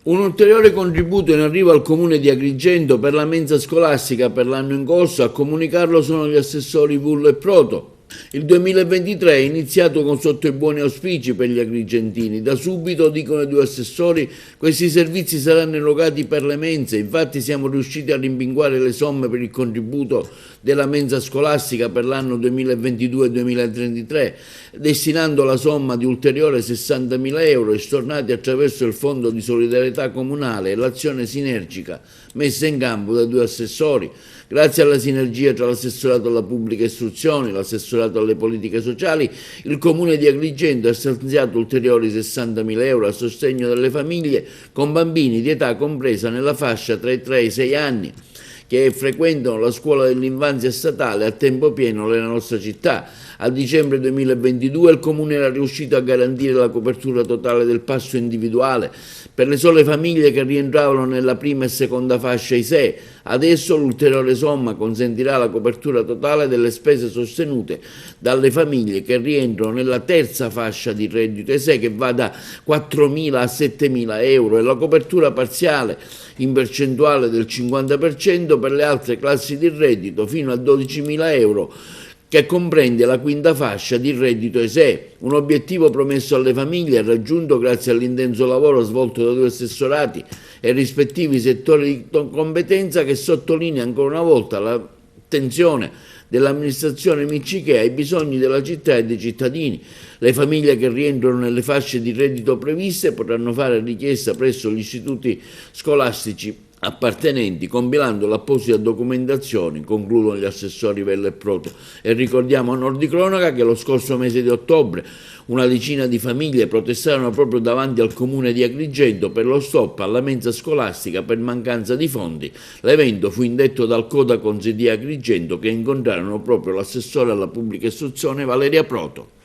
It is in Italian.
Un ulteriore contributo in arrivo al comune di Agrigento per la mensa scolastica per l'anno in corso. A comunicarlo sono gli assessori Vullo e Proto. Il 2023 è iniziato sotto i buoni auspici per gli agrigentini. Da subito, dicono i due assessori, questi servizi saranno erogati per le mense. Infatti siamo riusciti a rimpinguare le somme per il contributo della mensa scolastica per l'anno 2022-2033, destinando la somma di ulteriore 60.000 euro stornati attraverso il Fondo di Solidarietà Comunale e l'azione sinergica messa in campo dai due assessori. Grazie alla sinergia tra l'assessorato alla pubblica istruzione e l'assessorato alle politiche sociali, il comune di Agrigento ha stanziato ulteriori 60.000 euro a sostegno delle famiglie con bambini di età compresa nella fascia tra i 3 e i 6 anni che frequentano la scuola dell'infanzia statale a tempo pieno nella nostra città. A dicembre 2022 il Comune era riuscito a garantire la copertura totale del passo individuale per le sole famiglie che rientravano nella prima e seconda fascia ISEE. Adesso l'ulteriore somma consentirà la copertura totale delle spese sostenute dalle famiglie che rientrano nella terza fascia di reddito ISEE, che va da 4.000 a 7.000 euro, e la copertura parziale in percentuale del 50% per le altre classi di reddito fino a 12.000 euro, che comprende la quinta fascia di reddito ISEE, un obiettivo promesso alle famiglie e raggiunto grazie all'intenso lavoro svolto da due assessorati e rispettivi settori di competenza, che sottolinea ancora una volta l'attenzione dell'amministrazione Miccichè ai bisogni della città e dei cittadini. Le famiglie che rientrano nelle fasce di reddito previste potranno fare richiesta presso gli istituti scolastici appartenenti, compilando l'apposita documentazione, concludono gli assessori Vello e Proto. E ricordiamo a onor di cronaca che lo scorso mese di ottobre una decina di famiglie protestarono proprio davanti al comune di Agrigento per lo stop alla mensa scolastica per mancanza di fondi. L'evento fu indetto dal Codacons di Agrigento, che incontrarono proprio l'assessore alla pubblica istruzione Valeria Proto.